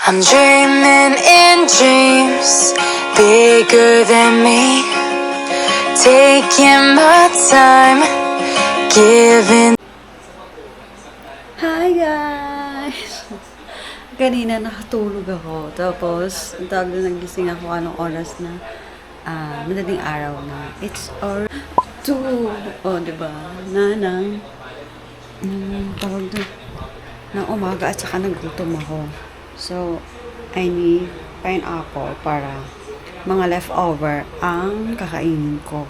I'm dreaming in dreams bigger than me, taking my time, giving. Hi guys! Kanina nakatulog ako. Tapos, ang tawag na nagising ako anong oras na madaling araw na. It's or 2. O, diba? Tawag doon. Ng umaga at saka naggutom ako. So, I need pineapple para mga leftover ang kakainin ko.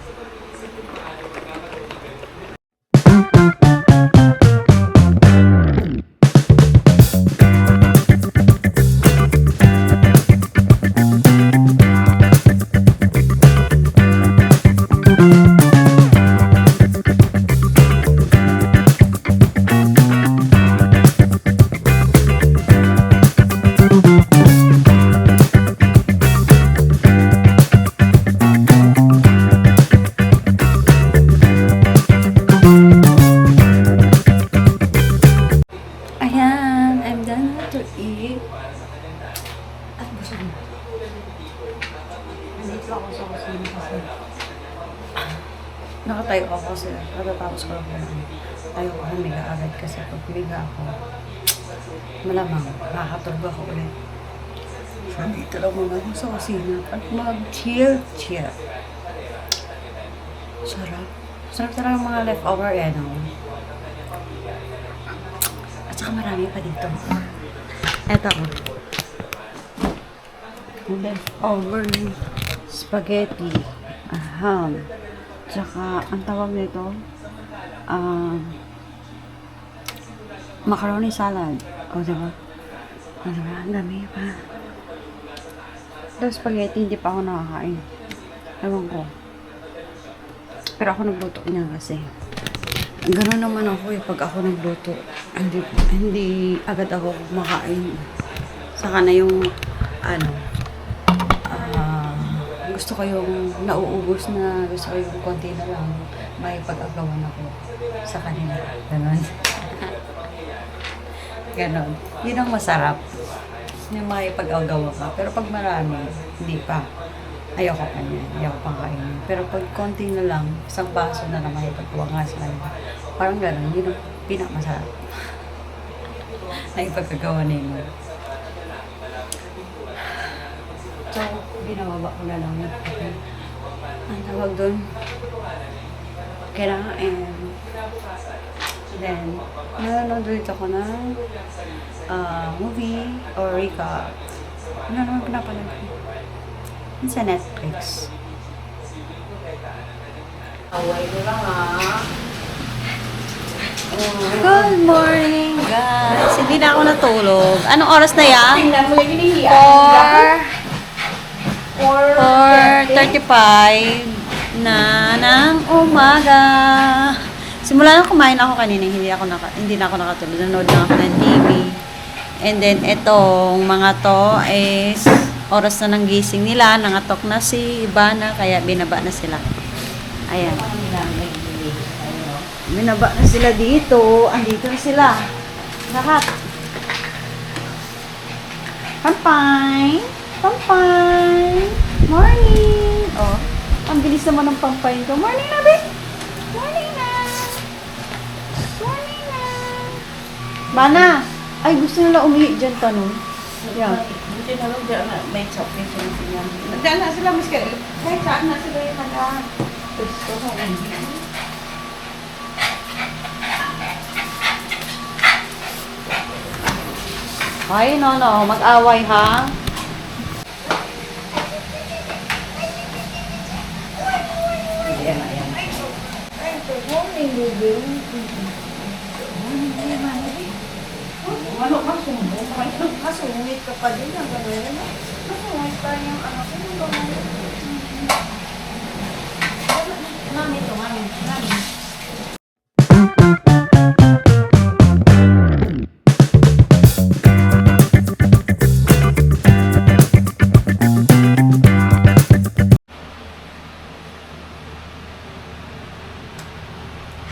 Ayan, I'm done to eat. At busog na. Nandito ako sa kusina kasi nakatayo ako kasi natatapos ko lang yun. Tayo ko humiga agad kasi pag humiga ako, malamang makakatulog ako ulit. So, dito lang muna ako sa kusina at mag-chill. Sarap. Sarap talaga mga leftover no? At saka marami pa dito. Eto ako. Leftover spaghetti, ham, tsaka ang tawag nito, macaroni salad. O, diba? O, diba? Ang dami pa. Ito spaghetti, hindi pa ako nakakain. Ewan ko. Pero ako nagluto niya kasi. Gano'n naman ako pag ako nagluto. Hindi agad ako kumakain. Saka na yung, gusto ko yung nauubos na, gusto ko yung konti na lang, may pag-agawan ako sa kanila. Ganon. Ganon. Yun ang masarap. Yung may pag-agawa ka. Pero pag marami, hindi pa. Ayoko pa niya. Ayoko pang kainin. Pero pag konti na lang, isang baso na lang may pag-gawa nga sa kanila. Parang ganon. Yun ang pinakamasarap. Na ipag-agawa nila. So, binababa ko na lang. Okay. Ang tawag doon, kailangan then, nanonood ulit ako ng movie or recap. Ano naman pinapanood ko? Yun sa Netflix. Away ko lang Good morning, guys. Hindi na ako natulog. Anong oras na yan? 4:35 na ng umaga. Simula na kumain ako kanina, hindi na ako nakatulog. Nanood lang ako ng TV. And then itong mga to is oras na ng gising nila, nangatok na si Ivana kaya binaba na sila. Ayan. Binaba na sila dito. Andito na sila. Lahat. Pampay! Morning! Oh, ang bilis naman ng pampay ko. Morning na, babe! Morning na! Morning na! Bana! Ay, gusto nila umihi dyan, tanong. Yan. Buti na lang dyan na may chocolate yung sinyam. Nagdaan na sila, mas kahit saan na sila yung gusto ko. Ay, no, mag-away, ha? Ayan. Morning, baby. Ano ka sumbong? Kasungit ka pa din ang gano'n. Kasungit pa yung anak ko. Mami to, mami.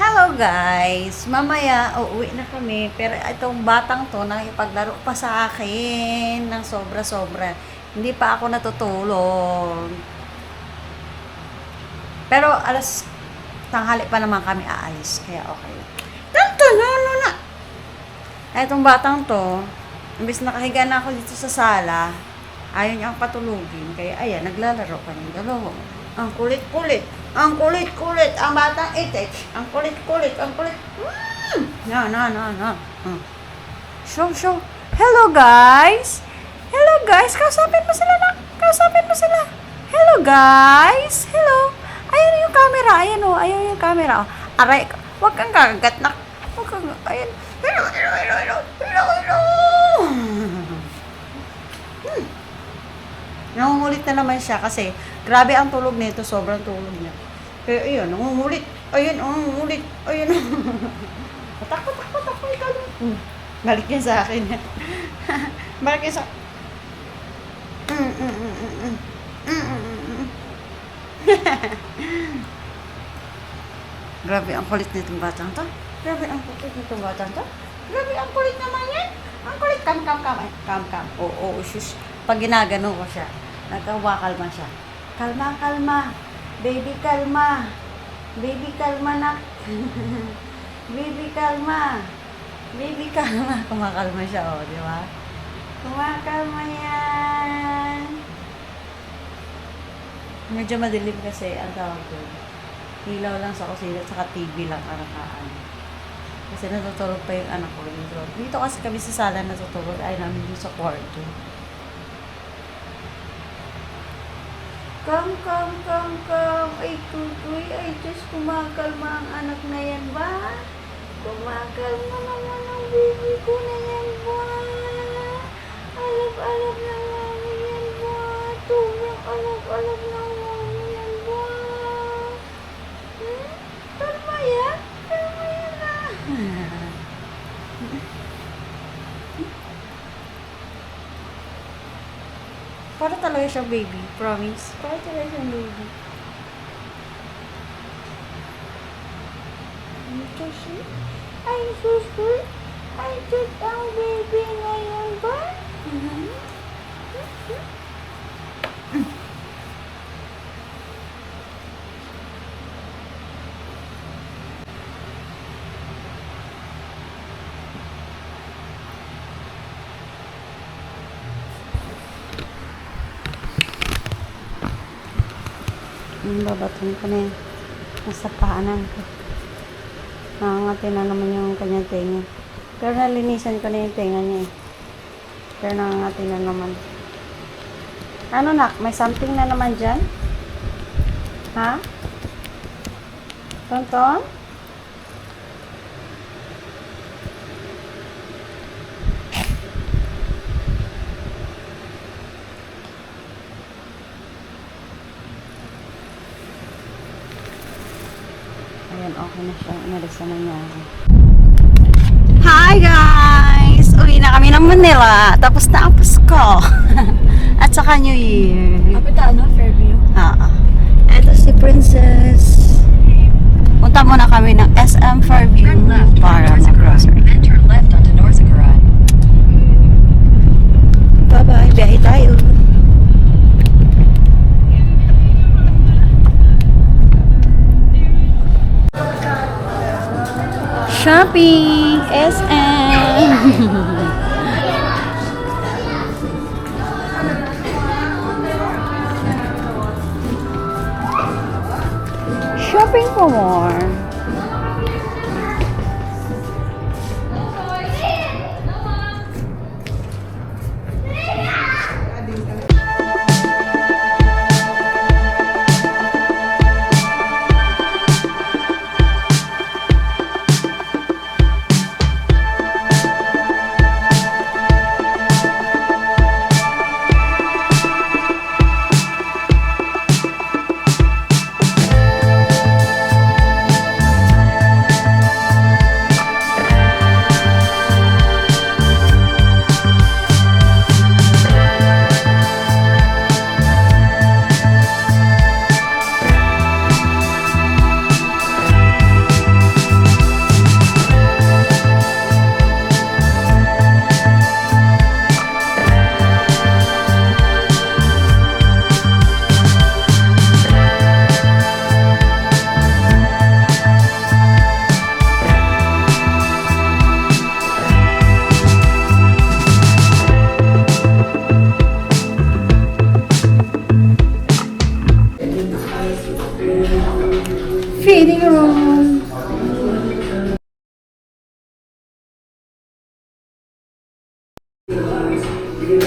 Hello, guys! guys, mamaya uuwi na kami. Pero itong batang to, nakipaglaro pa sa akin ng sobra-sobra. Hindi pa ako natutulog. Pero alas tanghali pa naman kami aalis. Kaya okay. Tanto, no. Itong batang to, imbis nakahiga na ako dito sa sala, ayaw niya akong patulugin. Kaya ayan, naglalaro kami dalawa. Ang kulit-kulit. Ang kulit-kulit. Ang batang itik. Ang kulit-kulit. Ang kulit. No. Show. Hello, guys. Hello, guys. Kausapin mo sila na. Kausapin mo sila. Hello, guys. Hello. Ayan yung camera. Ayan o. Ayan yung camera. Oh. Aray. Huwag kang kagagat na. Huwag kang. Ayan. Hello. Nangungulit na naman siya kasi grabe ang tulog nito, sobrang tulog niya. Kaya ayun, nangungulit. Ayun, nangungulit. Ayun. Takot, ikaw. Balik niya sa akin. Balik niya sa... Grabe ang kulit nitong batang to. Grabe ang kulit naman yan. Ang kulit. Kam. Oo, shush. Pag ginagano ko siya, nagkawakalma siya. Kalma. Baby, kalma. Baby, kalma na. Baby, kalma. Kumakalma siya, di ba? Kumakalma yan. Medyo madilim kasi ang tawag ko. Ilaw lang sa kusina, saka TV lang arakaan. Kasi natutulog pa yung anak ko. Dito kasi kami sa sala natutulog, ay namin yung sa kwarto. Come. Ay, tutoy. Ay, just kumakalma ang anak na yan ba? Kumakalma naman ang baby ko na yan ba? Alap na mami yan ba? Sobrang alap na mami yan ba? Kalma yan na. Para talaga siyang baby, promise. Para talaga siyang baby. Ay, susul. Ay, just ang baby ngayon ba? Babaton ko na yan. Nasa paanan ko. Nakangati na naman yung kanyang tenga. Pero nalinisan ko na yung tenga niya eh. Pero nakangati na naman. Ano nak? May something na naman dyan? Ha? Tonton? Ayan, okay na siya. Inalis na niya ako. Hi guys! Uwi na kami ng Manila. Tapos na ang Pasko. At saka New Year. Kapita, ano? Fairview? Ito si Princess. Punta muna kami ng SM Fairview para mag-grocery. Then turn left onto Norzagaran. Bye-bye. Biyahe tayo. Shopping! SM! Shopping for more. Andito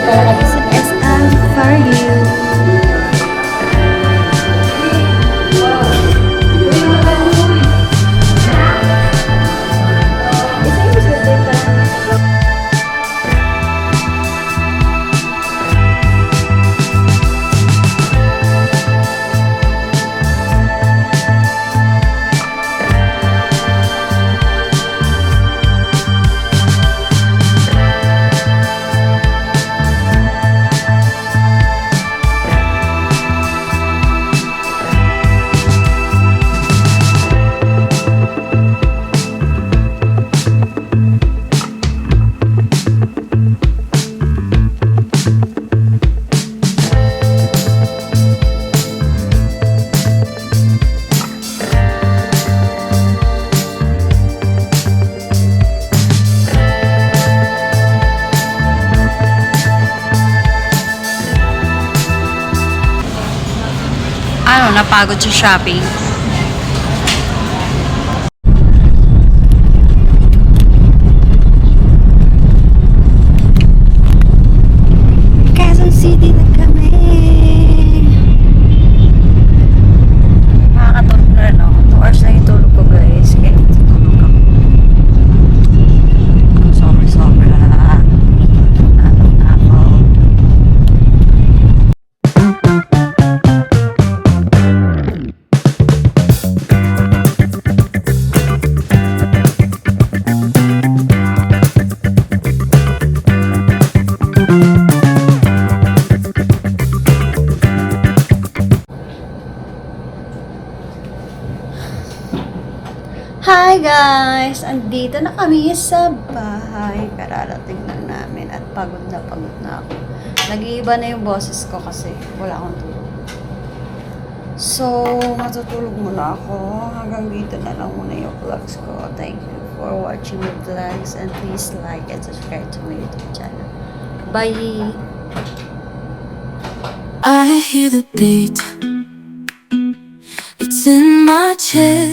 pala kami sa SM for you. Ano, napagod sa shopping. Quezon City na kami. Makakatulog na rin ako. 2 hours lang yung tulog ko, guys. Kaya tutulog ako. Sobra-sobra. Ano na ako. Hi guys! Andito na kami sa bahay. Kararating lang namin at pagod na ako. Nag-iiba na yung boses ko kasi wala akong tulog. So, matutulog muna ako. Hanggang dito na lang muna yung vlogs ko. Thank you for watching my vlogs and please like and subscribe to my YouTube channel. Bye! I hear the beat. It's in my chest.